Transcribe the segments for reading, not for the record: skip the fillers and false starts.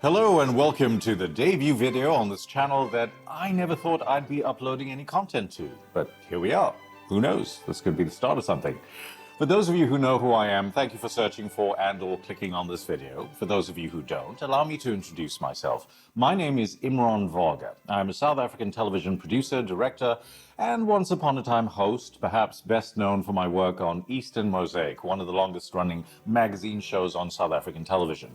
Hello and welcome to the debut video on this channel that I never thought I'd be uploading any content to, but here we are. Who knows? This could be the start of something. For those of you who know who I am, thank you for searching for and/or clicking on this video. For those of you who don't, allow me to introduce myself. My name is Imraan Vagar. I'm a South African television producer, director, and once upon a time host, perhaps best known for my work on Eastern Mosaic, one of the longest running magazine shows on South African television.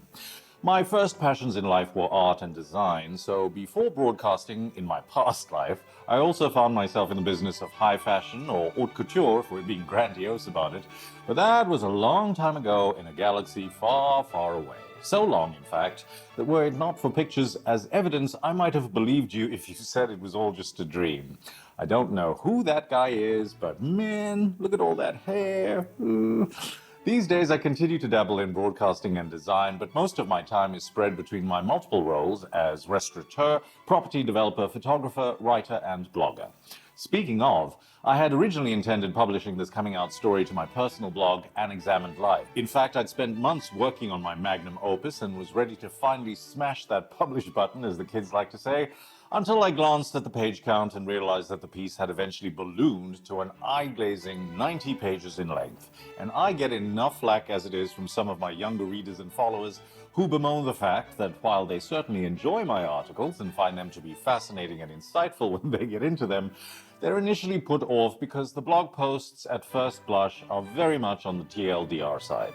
My first passions in life were art and design, so before broadcasting in my past life, I also found myself in the business of high fashion, or haute couture if we're being grandiose about it, but that was a long time ago in a galaxy far, far away. So long, in fact, that were it not for pictures as evidence, I might have believed you if you said it was all just a dream. I don't know who that guy is, but man, look at all that hair. These days, I continue to dabble in broadcasting and design, but most of my time is spread between my multiple roles as restaurateur, property developer, photographer, writer, and blogger. Speaking of, I had originally intended publishing this coming out story to my personal blog, An Examined Life. In fact, I'd spent months working on my magnum opus and was ready to finally smash that publish button, as the kids like to say, until I glanced at the page count and realized that the piece had eventually ballooned to an eye-glazing 90 pages in length. And I get enough flack as it is from some of my younger readers and followers who bemoan the fact that while they certainly enjoy my articles and find them to be fascinating and insightful when they get into them, they're initially put off because the blog posts at first blush are very much on the TLDR side.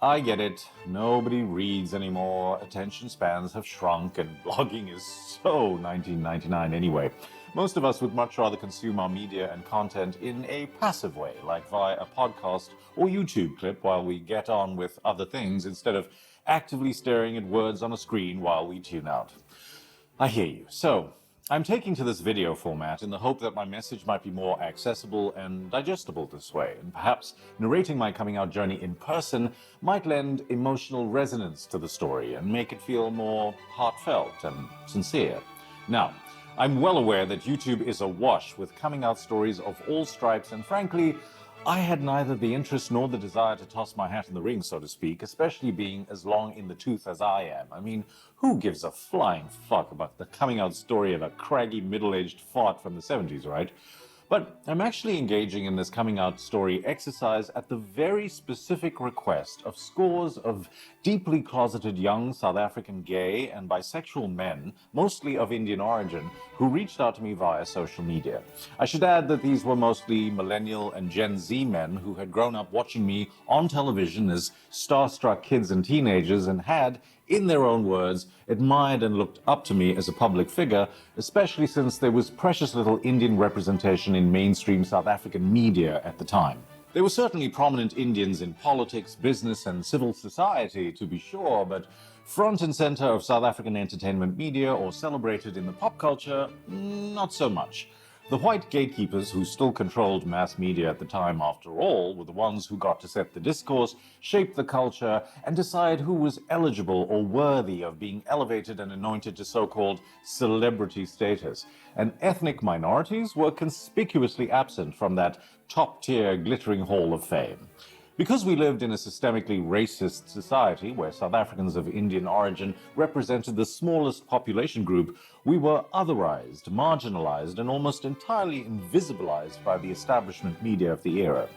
I get it. Nobody reads anymore. Attention spans have shrunk and blogging is so 1999 anyway. Most of us would much rather consume our media and content in a passive way, like via a podcast or YouTube clip while we get on with other things instead of actively staring at words on a screen while we tune out. I hear you. So, I'm taking to this video format in the hope that my message might be more accessible and digestible this way, and perhaps narrating my coming out journey in person might lend emotional resonance to the story and make it feel more heartfelt and sincere. Now, I'm well aware that YouTube is awash with coming out stories of all stripes, and frankly, I had neither the interest nor the desire to toss my hat in the ring, so to speak, especially being as long in the tooth as I am. I mean, who gives a flying fuck about the coming out story of a craggy middle-aged fart from the 70s, right? But I'm actually engaging in this coming out story exercise at the very specific request of scores of deeply closeted young South African gay and bisexual men, mostly of Indian origin, who reached out to me via social media. I should add that these were mostly millennial and Gen Z men who had grown up watching me on television as starstruck kids and teenagers and had, in their own words, admired and looked up to me as a public figure, especially since there was precious little Indian representation in mainstream South African media at the time. There were certainly prominent Indians in politics, business, and civil society, to be sure, but front and center of South African entertainment media or celebrated in the pop culture, not so much. The white gatekeepers who still controlled mass media at the time, after all, were the ones who got to set the discourse, shape the culture, and decide who was eligible or worthy of being elevated and anointed to so-called celebrity status. And ethnic minorities were conspicuously absent from that top-tier glittering hall of fame. Because we lived in a systemically racist society where South Africans of Indian origin represented the smallest population group, we were otherized, marginalized, and almost entirely invisibilized by the establishment media of the era.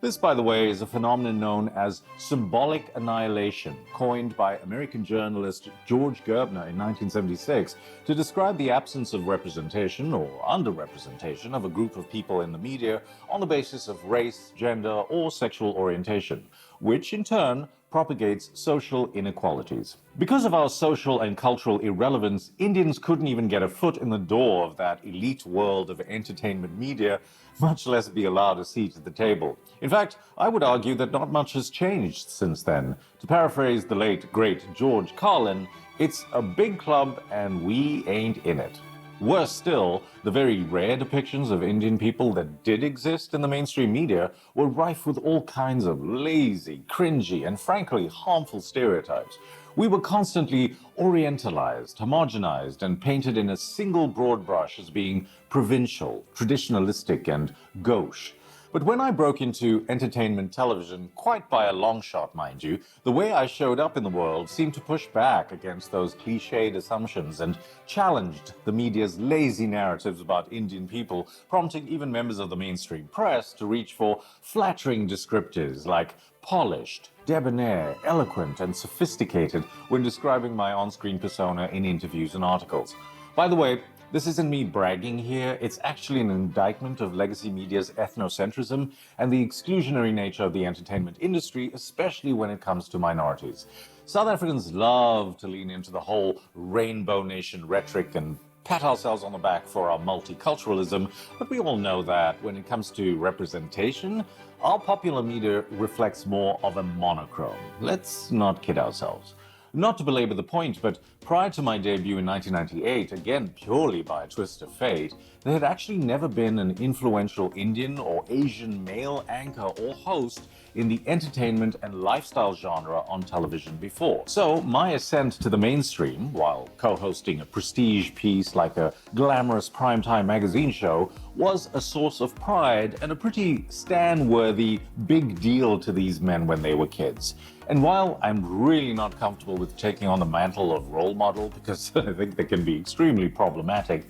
This, by the way, is a phenomenon known as symbolic annihilation, coined by American journalist George Gerbner in 1976 to describe the absence of representation or underrepresentation of a group of people in the media on the basis of race, gender, or sexual orientation, which in turn propagates social inequalities. Because of our social and cultural irrelevance, Indians couldn't even get a foot in the door of that elite world of entertainment media, much less be allowed a seat at the table. In fact, I would argue that not much has changed since then. To paraphrase the late, great George Carlin, it's a big club and we ain't in it. Worse still, the very rare depictions of Indian people that did exist in the mainstream media were rife with all kinds of lazy, cringy, and frankly harmful stereotypes. We were constantly orientalized, homogenized, and painted in a single broad brush as being provincial, traditionalistic, and gauche. But when I broke into entertainment television, quite by a long shot, mind you, the way I showed up in the world seemed to push back against those cliched assumptions and challenged the media's lazy narratives about Indian people, prompting even members of the mainstream press to reach for flattering descriptors like polished, debonair, eloquent, and sophisticated when describing my on-screen persona in interviews and articles. By the way, this isn't me bragging here, it's actually an indictment of legacy media's ethnocentrism and the exclusionary nature of the entertainment industry, especially when it comes to minorities. South Africans love to lean into the whole rainbow nation rhetoric and pat ourselves on the back for our multiculturalism, but we all know that when it comes to representation, our popular media reflects more of a monochrome. Let's not kid ourselves. Not to belabor the point, but prior to my debut in 1998, again purely by a twist of fate, there had actually never been an influential Indian or Asian male anchor or host in the entertainment and lifestyle genre on television before. So my ascent to the mainstream, while co-hosting a prestige piece like a glamorous primetime magazine show, was a source of pride and a pretty stan-worthy big deal to these men when they were kids. And while I'm really not comfortable with taking on the mantle of role model, because I think they can be extremely problematic,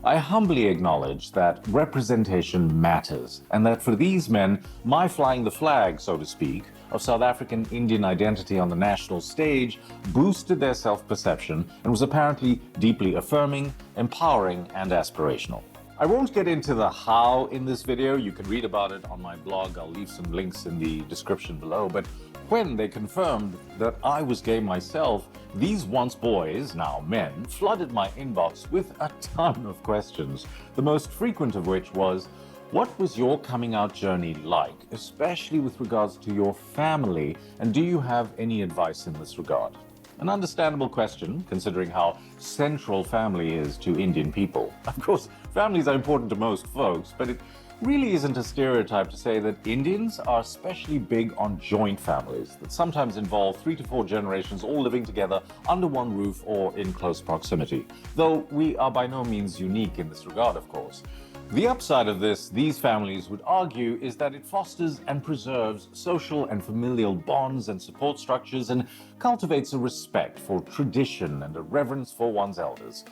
I humbly acknowledge that representation matters, and that for these men, my flying the flag, so to speak, of South African Indian identity on the national stage boosted their self-perception and was apparently deeply affirming, empowering, and aspirational. I won't get into the how in this video. You can read about it on my blog. I'll leave some links in the description below. But when they confirmed that I was gay myself, these once boys, now men, flooded my inbox with a ton of questions, the most frequent of which was, what was your coming out journey like, especially with regards to your family, and do you have any advice in this regard? An understandable question, considering how central family is to Indian people. Of course, families are important to most folks, but it really isn't a stereotype to say that Indians are especially big on joint families that sometimes involve 3 to 4 generations all living together under one roof or in close proximity. Though we are by no means unique in this regard, of course. The upside of this, these families would argue, is that it fosters and preserves social and familial bonds and support structures and cultivates a respect for tradition and a reverence for one's elders.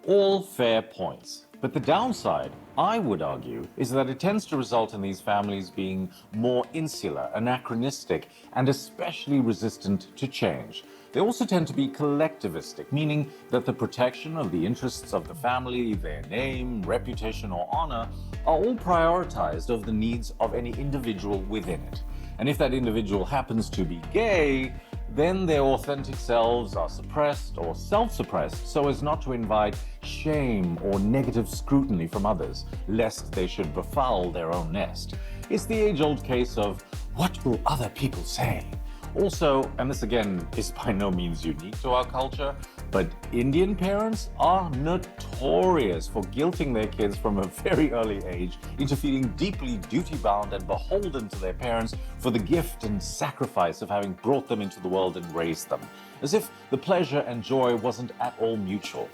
All fair points. But the downside, I would argue, is that it tends to result in these families being more insular, anachronistic, and especially resistant to change. They also tend to be collectivistic, meaning that the protection of the interests of the family, their name, reputation, or honor are all prioritized over the needs of any individual within it. And if that individual happens to be gay, then their authentic selves are suppressed or self-suppressed so as not to invite shame or negative scrutiny from others, lest they should befoul their own nest. It's the age-old case of, what will other people say? Also, and this again is by no means unique to our culture, but Indian parents are notorious for guilting their kids from a very early age into feeling deeply duty-bound and beholden to their parents for the gift and sacrifice of having brought them into the world and raised them, as if the pleasure and joy wasn't at all mutual.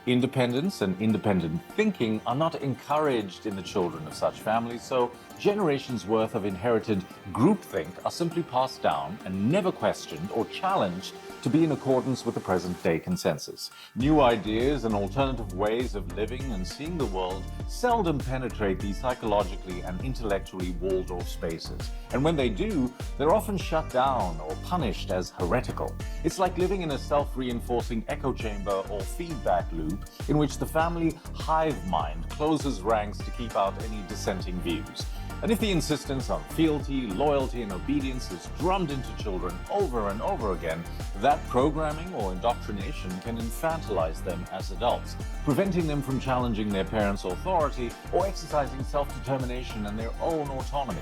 Independence and independent thinking are not encouraged in the children of such families, so generations worth of inherited groupthink are simply passed down and never questioned or challenged to be in accordance with the present-day consensus. New ideas and alternative ways of living and seeing the world seldom penetrate these psychologically and intellectually walled-off spaces, and when they do, they're often shut down or punished as heretical. It's like living in a self-reinforcing echo chamber or feedback loop in which the family hive mind closes ranks to keep out any dissenting views. And if the insistence on fealty, loyalty, and obedience is drummed into children over and over again, that programming or indoctrination can infantilize them as adults, preventing them from challenging their parents' authority or exercising self-determination and their own autonomy.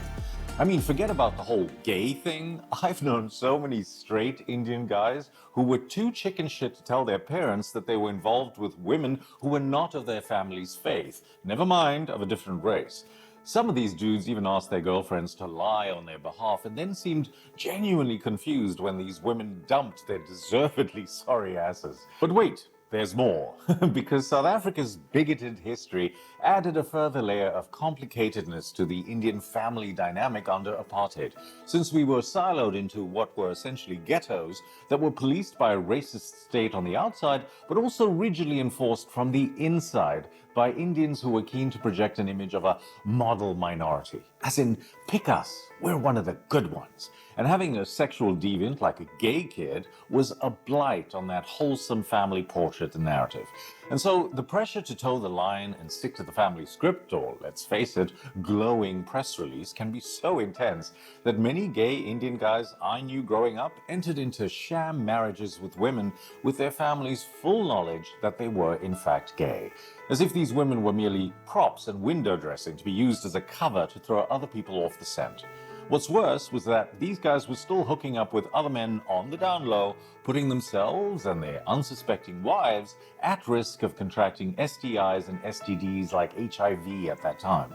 I mean, forget about the whole gay thing. I've known so many straight Indian guys who were too chicken shit to tell their parents that they were involved with women who were not of their family's faith, never mind of a different race. Some of these dudes even asked their girlfriends to lie on their behalf and then seemed genuinely confused when these women dumped their deservedly sorry asses. But wait, there's more, because South Africa's bigoted history added a further layer of complicatedness to the Indian family dynamic under apartheid, since we were siloed into what were essentially ghettos that were policed by a racist state on the outside, but also rigidly enforced from the inside by Indians who were keen to project an image of a model minority. As in, pick us, we're one of the good ones. And having a sexual deviant like a gay kid was a blight on that wholesome family portrait and narrative. And so the pressure to toe the line and stick to the family script, or let's face it, glowing press release, can be so intense that many gay Indian guys I knew growing up entered into sham marriages with women with their families' full knowledge that they were in fact gay, as if these women were merely props and window dressing to be used as a cover to throw other people off the scent. What's worse was that these guys were still hooking up with other men on the down low, putting themselves and their unsuspecting wives at risk of contracting STIs and STDs like HIV at that time.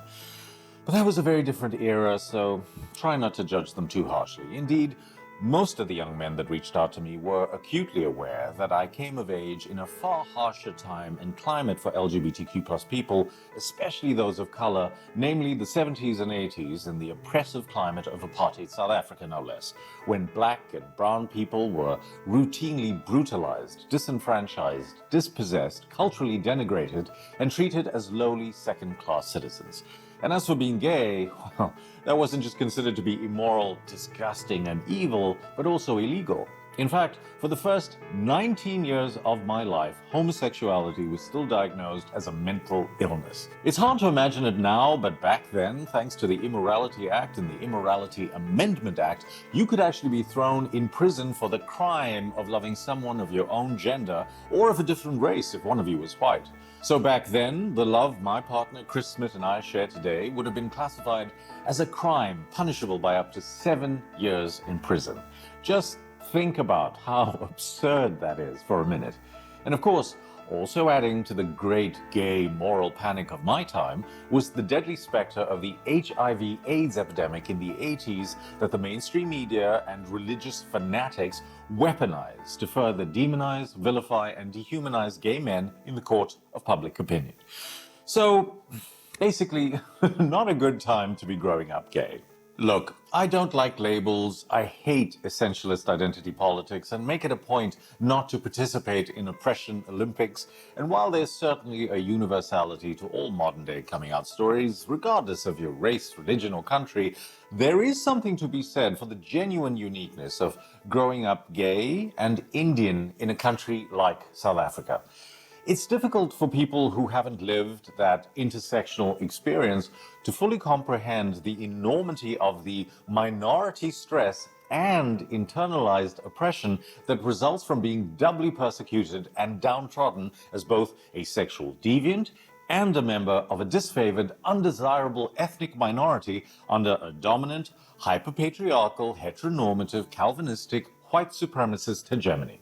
But that was a very different era, so try not to judge them too harshly. Indeed, most of the young men that reached out to me were acutely aware that I came of age in a far harsher time and climate for LGBTQ+ people, especially those of color, namely the 70s and 80s and the oppressive climate of apartheid South Africa, no less, when black and brown people were routinely brutalized, disenfranchised, dispossessed, culturally denigrated, and treated as lowly second-class citizens. And as for being gay, well, that wasn't just considered to be immoral, disgusting, and evil, but also illegal. In fact, for the first 19 years of my life, homosexuality was still diagnosed as a mental illness. It's hard to imagine it now, but back then, thanks to the Immorality Act and the Immorality Amendment Act, you could actually be thrown in prison for the crime of loving someone of your own gender or of a different race if one of you was white. So back then, the love my partner Chris Smith and I share today would have been classified as a crime punishable by up to 7 years in prison. Just think about how absurd that is for a minute. And of course, also adding to the great gay moral panic of my time was the deadly specter of the HIV/AIDS epidemic in the 80s that the mainstream media and religious fanatics weaponized to further demonize, vilify, and dehumanize gay men in the court of public opinion. So, basically, not a good time to be growing up gay. Look, I don't like labels, I hate essentialist identity politics, and make it a point not to participate in oppression Olympics. And while there's certainly a universality to all modern-day coming-out stories, regardless of your race, religion, or country, there is something to be said for the genuine uniqueness of growing up gay and Indian in a country like South Africa. It's difficult for people who haven't lived that intersectional experience to fully comprehend the enormity of the minority stress and internalized oppression that results from being doubly persecuted and downtrodden as both a sexual deviant and a member of a disfavored, undesirable ethnic minority under a dominant, hyperpatriarchal, heteronormative, Calvinistic, white supremacist hegemony.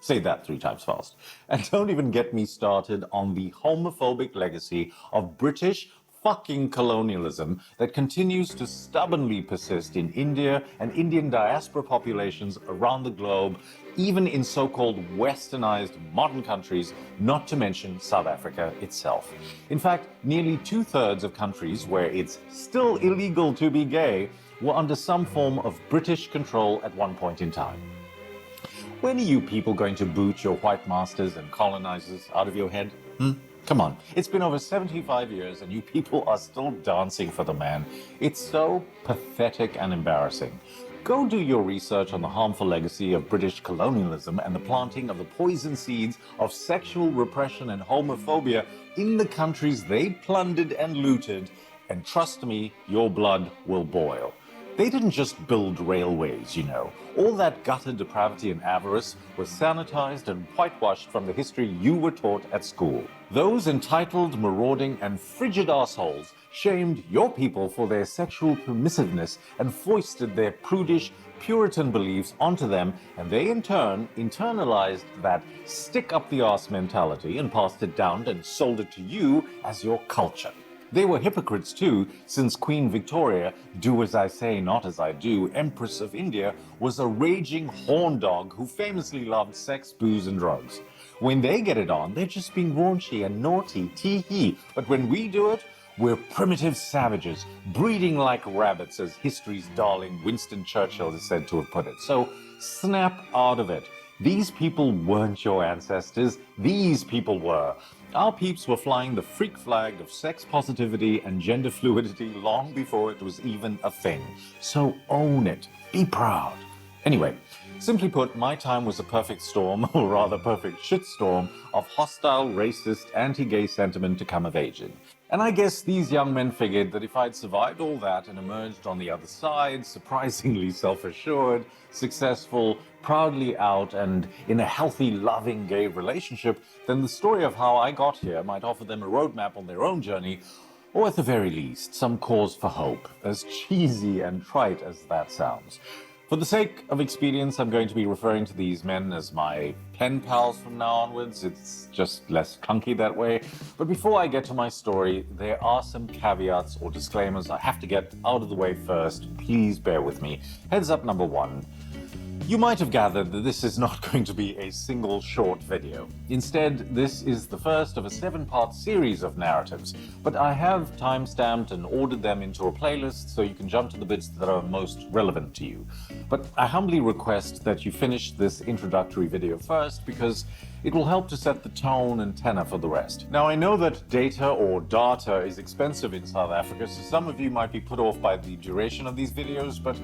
Say that 3 times fast. And don't even get me started on the homophobic legacy of British fucking colonialism that continues to stubbornly persist in India and Indian diaspora populations around the globe, even in so-called westernized modern countries, not to mention South Africa itself. In fact, nearly 2/3 of countries where it's still illegal to be gay were under some form of British control at one point in time. When are you people going to boot your white masters and colonizers out of your head? Come on, it's been over 75 years and you people are still dancing for the man. It's so pathetic and embarrassing. Go do your research on the harmful legacy of British colonialism and the planting of the poison seeds of sexual repression and homophobia in the countries they plundered and looted, and trust me, your blood will boil. They didn't just build railways, you know. All that gutter depravity and avarice was sanitized and whitewashed from the history you were taught at school. Those entitled, marauding, and frigid assholes shamed your people for their sexual permissiveness and foisted their prudish, Puritan beliefs onto them, and they in turn internalized that stick-up-the-arse mentality and passed it down and sold it to you as your culture. They were hypocrites too, since Queen Victoria, do as I say, not as I do, Empress of India, was a raging horn dog who famously loved sex, booze, and drugs. When they get it on, they're just being raunchy and naughty, tee-hee. But when we do it, we're primitive savages, breeding like rabbits, as history's darling Winston Churchill is said to have put it. So snap out of it. These people weren't your ancestors. These people were. Our peeps were flying the freak flag of sex positivity and gender fluidity long before it was even a thing. So own it. Be proud. Anyway, simply put, my time was a perfect storm, or rather perfect shitstorm, of hostile, racist, anti-gay sentiment to come of age in. And I guess these young men figured that if I'd survived all that and emerged on the other side, surprisingly self-assured, successful, proudly out, and in a healthy, loving gay relationship, then the story of how I got here might offer them a roadmap on their own journey, or at the very least, some cause for hope, as cheesy and trite as that sounds. For the sake of expedience, I'm going to be referring to these men as my pen pals from now onwards. It's just less clunky that way. But before I get to my story, there are some caveats or disclaimers I have to get out of the way first. Please bear with me. Heads up number one. You might have gathered that this is not going to be a single short video. Instead, this is the first of a 7-part series of narratives, but I have time-stamped and ordered them into a playlist so you can jump to the bits that are most relevant to you. But I humbly request that you finish this introductory video first because it will help to set the tone and tenor for the rest. Now, I know that data or data is expensive in South Africa, so some of you might be put off by the duration of these videos, but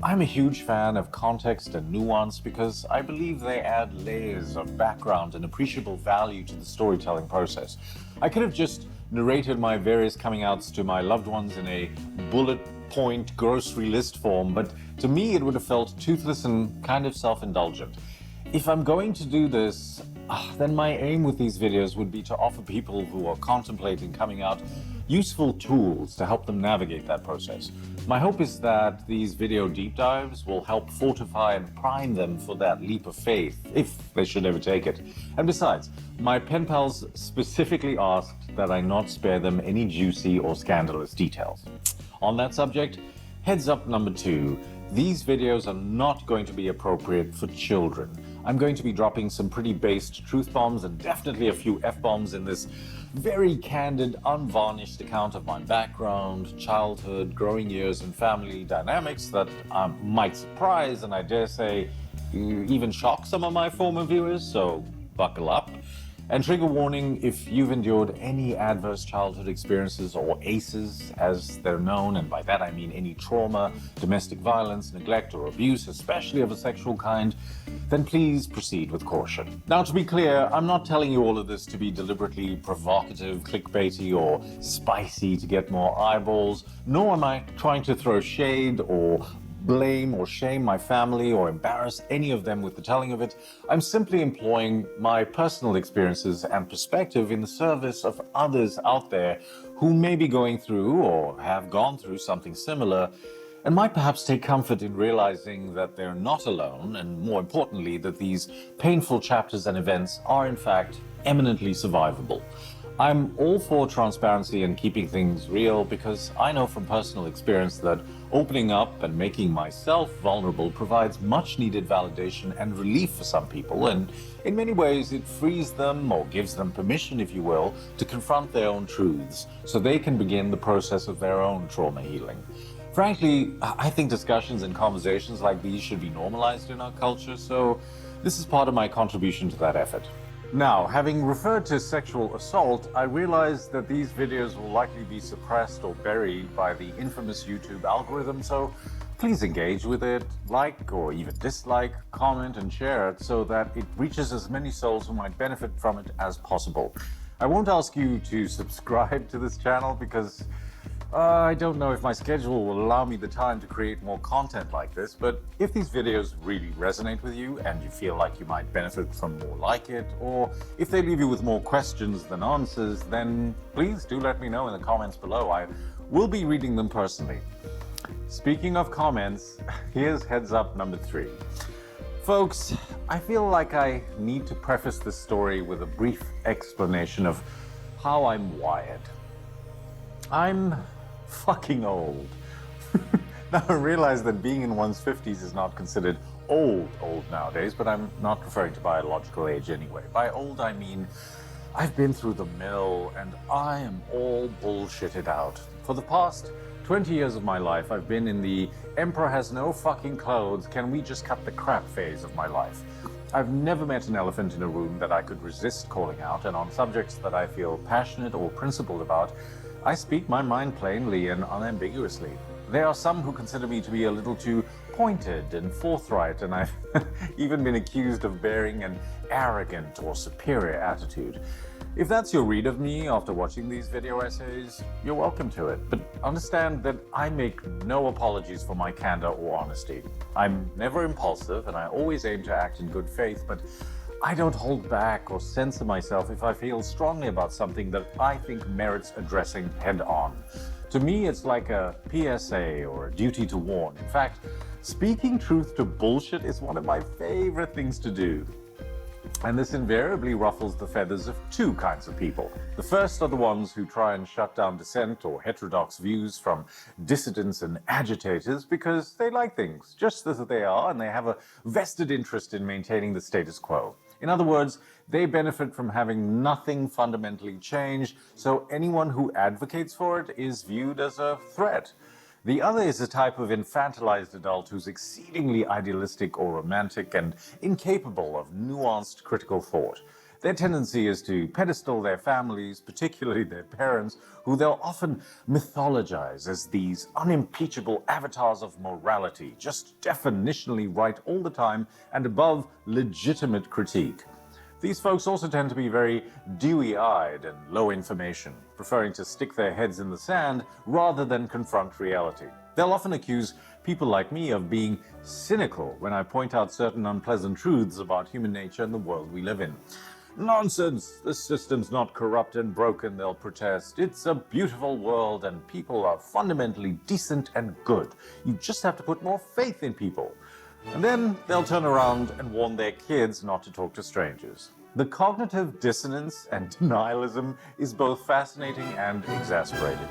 I'm a huge fan of context and nuance because I believe they add layers of background and appreciable value to the storytelling process. I could have just narrated my various coming outs to my loved ones in a bullet point grocery list form, but to me it would have felt toothless and kind of self-indulgent. If I'm going to do this, then my aim with these videos would be to offer people who are contemplating coming out useful tools to help them navigate that process. My hope is that these video deep dives will help fortify and prime them for that leap of faith, if they should ever take it. And besides, my pen pals specifically asked that I not spare them any juicy or scandalous details. On that subject, heads up number 2. These videos are not going to be appropriate for children. I'm going to be dropping some pretty based truth bombs and definitely a few F-bombs in this very candid, unvarnished account of my background, childhood, growing years, and family dynamics that might surprise and I dare say even shock some of my former viewers, so buckle up. And trigger warning, if you've endured any adverse childhood experiences or ACEs as they're known, and by that I mean any trauma, domestic violence, neglect or abuse, especially of a sexual kind, then please proceed with caution. Now, to be clear, I'm not telling you all of this to be deliberately provocative, clickbaity or spicy to get more eyeballs, nor am I trying to throw shade or blame or shame my family or embarrass any of them with the telling of it. I'm simply employing my personal experiences and perspective in the service of others out there who may be going through or have gone through something similar and might perhaps take comfort in realizing that they're not alone and, more importantly, that these painful chapters and events are in fact eminently survivable. I'm all for transparency and keeping things real because I know from personal experience that opening up and making myself vulnerable provides much needed validation and relief for some people, and in many ways it frees them or gives them permission, if you will, to confront their own truths so they can begin the process of their own trauma healing. Frankly, I think discussions and conversations like these should be normalized in our culture, so this is part of my contribution to that effort. Now, having referred to sexual assault, I realize that these videos will likely be suppressed or buried by the infamous YouTube algorithm, so please engage with it, like or even dislike, comment and share it so that it reaches as many souls who might benefit from it as possible. I won't ask you to subscribe to this channel because I don't know if my schedule will allow me the time to create more content like this, but if these videos really resonate with you and you feel like you might benefit from more like it, or if they leave you with more questions than answers, then please do let me know in the comments below. I will be reading them personally. Speaking of comments, here's heads up number 3. Folks, I feel like I need to preface this story with a brief explanation of how I'm wired. I'm fucking old. Now, I realize that being in one's 50s is not considered old nowadays, but I'm not referring to biological age anyway. By old, I mean I've been through the mill and I am all bullshitted out. For the past 20 years of my life, I've been in the emperor has no fucking clothes, can we just cut the crap phase of my life. I've never met an elephant in a room that I could resist calling out, and on subjects that I feel passionate or principled about, I speak my mind plainly and unambiguously. There are some who consider me to be a little too pointed and forthright, and I've even been accused of bearing an arrogant or superior attitude. If that's your read of me after watching these video essays, you're welcome to it. But understand that I make no apologies for my candor or honesty. I'm never impulsive, and I always aim to act in good faith, but I don't hold back or censor myself if I feel strongly about something that I think merits addressing head on. To me, it's like a PSA or a duty to warn. In fact, speaking truth to bullshit is one of my favorite things to do. And this invariably ruffles the feathers of two kinds of people. The first are the ones who try and shut down dissent or heterodox views from dissidents and agitators because they like things just as they are and they have a vested interest in maintaining the status quo. In other words, they benefit from having nothing fundamentally change, so anyone who advocates for it is viewed as a threat. The other is a type of infantilized adult who's exceedingly idealistic or romantic and incapable of nuanced critical thought. Their tendency is to pedestal their families, particularly their parents, who they'll often mythologize as these unimpeachable avatars of morality, just definitionally right all the time and above legitimate critique. These folks also tend to be very dewy-eyed and low information, preferring to stick their heads in the sand rather than confront reality. They'll often accuse people like me of being cynical when I point out certain unpleasant truths about human nature and the world we live in. Nonsense! The system's not corrupt and broken, they'll protest. It's a beautiful world and people are fundamentally decent and good. You just have to put more faith in people. And then they'll turn around and warn their kids not to talk to strangers. The cognitive dissonance and denialism is both fascinating and exasperating.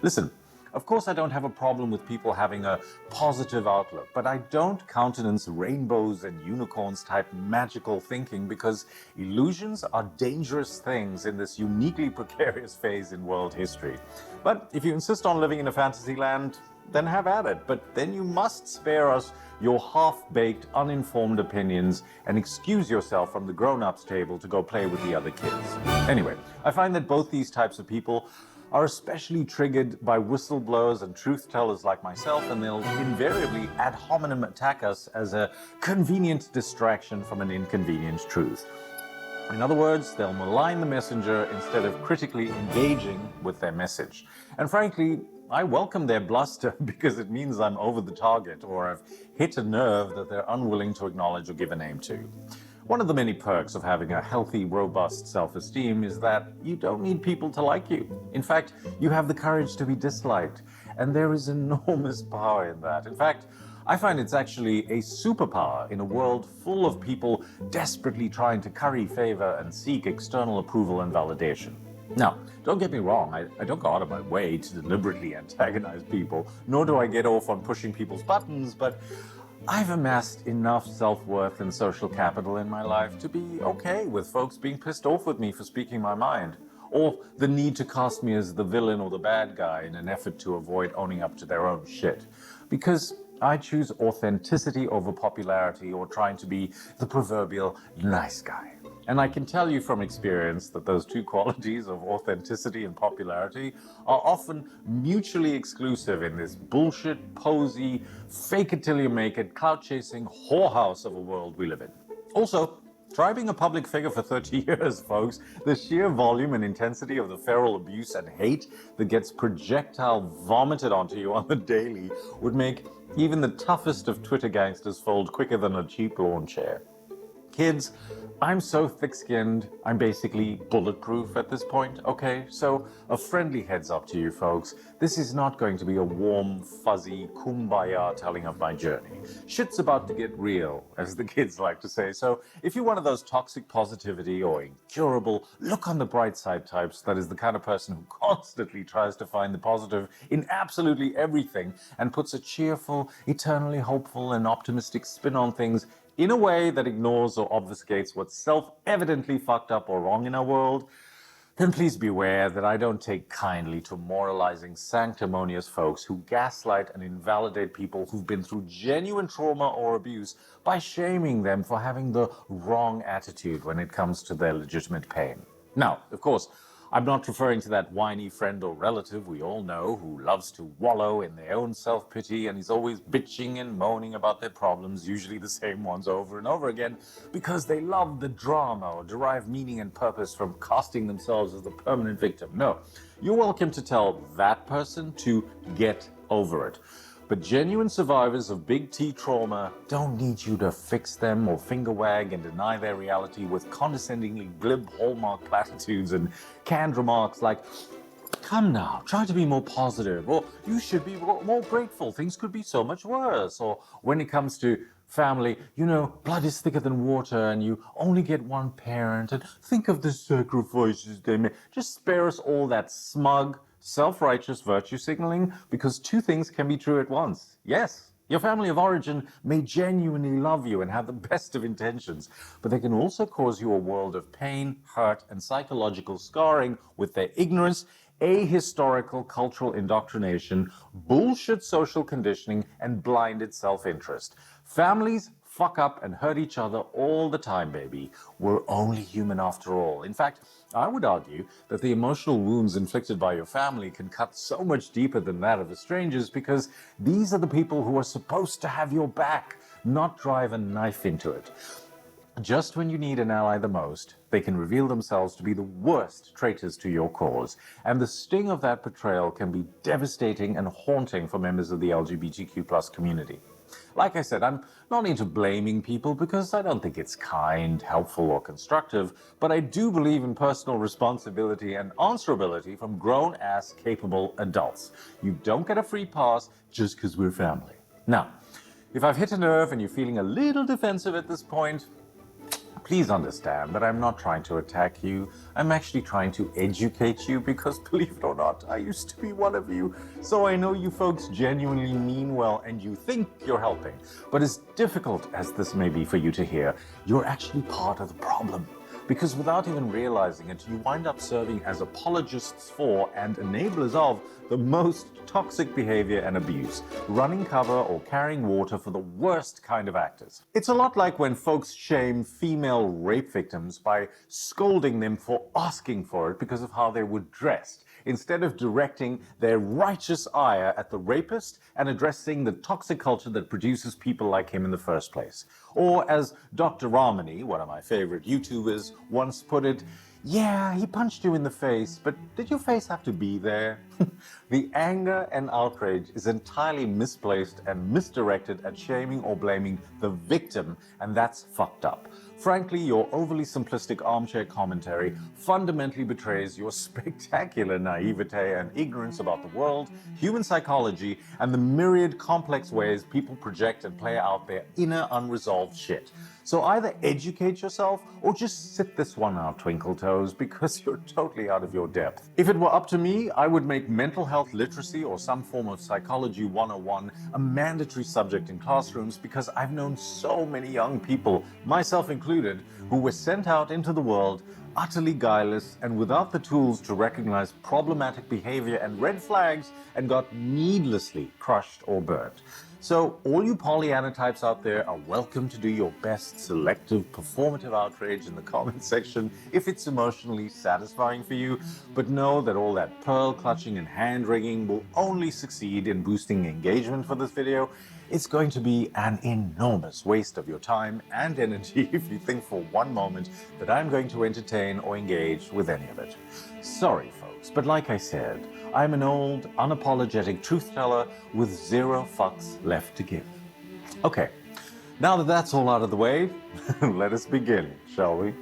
Listen, of course I don't have a problem with people having a positive outlook, but I don't countenance rainbows and unicorns type magical thinking because illusions are dangerous things in this uniquely precarious phase in world history. But if you insist on living in a fantasy land, then have at it. But then you must spare us your half-baked, uninformed opinions and excuse yourself from the grown-ups table to go play with the other kids. Anyway, I find that both these types of people are especially triggered by whistleblowers and truth-tellers like myself, and they'll invariably ad hominem attack us as a convenient distraction from an inconvenient truth. In other words, they'll malign the messenger instead of critically engaging with their message. And frankly, I welcome their bluster because it means I'm over the target or I've hit a nerve that they're unwilling to acknowledge or give a name to. One of the many perks of having a healthy, robust self-esteem is that you don't need people to like you. In fact, you have the courage to be disliked, and there is enormous power in that. In fact, I find it's actually a superpower in a world full of people desperately trying to curry favor and seek external approval and validation. Now, don't get me wrong, I don't go out of my way to deliberately antagonize people, nor do I get off on pushing people's buttons, but I've amassed enough self-worth and social capital in my life to be okay with folks being pissed off with me for speaking my mind, or the need to cast me as the villain or the bad guy in an effort to avoid owning up to their own shit. Because I choose authenticity over popularity or trying to be the proverbial nice guy. And I can tell you from experience that those two qualities of authenticity and popularity are often mutually exclusive in this bullshit, posy, fake it till you make it, clout-chasing whorehouse of a world we live in. Also, try being a public figure for 30 years, folks. The sheer volume and intensity of the feral abuse and hate that gets projectile vomited onto you on the daily would make even the toughest of Twitter gangsters fold quicker than a cheap lawn chair. kids. I'm so thick-skinned, I'm basically bulletproof at this point, okay? So a friendly heads up to you folks. This is not going to be a warm, fuzzy kumbaya telling of my journey. Shit's about to get real, as the kids like to say. So if you're one of those toxic positivity or incurable, look on the bright side types, that is the kind of person who constantly tries to find the positive in absolutely everything and puts a cheerful, eternally hopeful and optimistic spin on things, in a way that ignores or obfuscates what's self-evidently fucked up or wrong in our world, then please beware that I don't take kindly to moralizing sanctimonious folks who gaslight and invalidate people who've been through genuine trauma or abuse by shaming them for having the wrong attitude when it comes to their legitimate pain. Now, of course, I'm not referring to that whiny friend or relative we all know who loves to wallow in their own self-pity and is always bitching and moaning about their problems, usually the same ones over and over again, because they love the drama or derive meaning and purpose from casting themselves as the permanent victim. No, you're welcome to tell that person to get over it. But genuine survivors of big T trauma don't need you to fix them or finger wag and deny their reality with condescendingly glib hallmark platitudes and canned remarks like, come now, try to be more positive, or you should be more grateful, things could be so much worse. Or when it comes to family, you know, blood is thicker than water and you only get one parent, and think of the sacrifices they made. Just spare us all that smug, self-righteous virtue signaling, because two things can be true at once. Yes, your family of origin may genuinely love you and have the best of intentions, but they can also cause you a world of pain, hurt, and psychological scarring with their ignorance, ahistorical cultural indoctrination, bullshit social conditioning, and blinded self-interest. Families fuck up and hurt each other all the time, baby. We're only human after all. In fact, I would argue that the emotional wounds inflicted by your family can cut so much deeper than that of the strangers, because these are the people who are supposed to have your back, not drive a knife into it. Just when you need an ally the most, they can reveal themselves to be the worst traitors to your cause. And the sting of that betrayal can be devastating and haunting for members of the LGBTQ+ community. Like I said, I'm not into blaming people because I don't think it's kind, helpful, or constructive, but I do believe in personal responsibility and answerability from grown-ass capable adults. You don't get a free pass just because we're family. Now, if I've hit a nerve and you're feeling a little defensive at this point, please understand that I'm not trying to attack you. I'm actually trying to educate you because, believe it or not, I used to be one of you. So I know you folks genuinely mean well and you think you're helping. But as difficult as this may be for you to hear, you're actually part of the problem. Because without even realizing it, you wind up serving as apologists for and enablers of the most toxic behavior and abuse, running cover or carrying water for the worst kind of actors. It's a lot like when folks shame female rape victims by scolding them for asking for it because of how they were dressed, instead of directing their righteous ire at the rapist and addressing the toxic culture that produces people like him in the first place. Or as Dr. Ramani, one of my favorite YouTubers, once put it, yeah, he punched you in the face, but did your face have to be there? The anger and outrage is entirely misplaced and misdirected at shaming or blaming the victim, and that's fucked up. Frankly, your overly simplistic armchair commentary fundamentally betrays your spectacular naivete and ignorance about the world, human psychology, and the myriad complex ways people project and play out their inner unresolved shit. So either educate yourself or just sit this one out, Twinkle Toes, because you're totally out of your depth. If it were up to me, I would make mental health literacy or some form of psychology 101 a mandatory subject in classrooms, because I've known so many young people, myself included, who were sent out into the world utterly guileless and without the tools to recognize problematic behavior and red flags, and got needlessly crushed or burnt. So all you Pollyanna types out there are welcome to do your best selective performative outrage in the comment section if it's emotionally satisfying for you, but know that all that pearl clutching and hand wringing will only succeed in boosting engagement for this video. It's going to be an enormous waste of your time and energy if you think for one moment that I'm going to entertain or engage with any of it. Sorry, folks, but like I said, I'm an old, unapologetic truth teller with zero fucks left to give. Okay, Now that that's all out of the way, let us begin, shall we?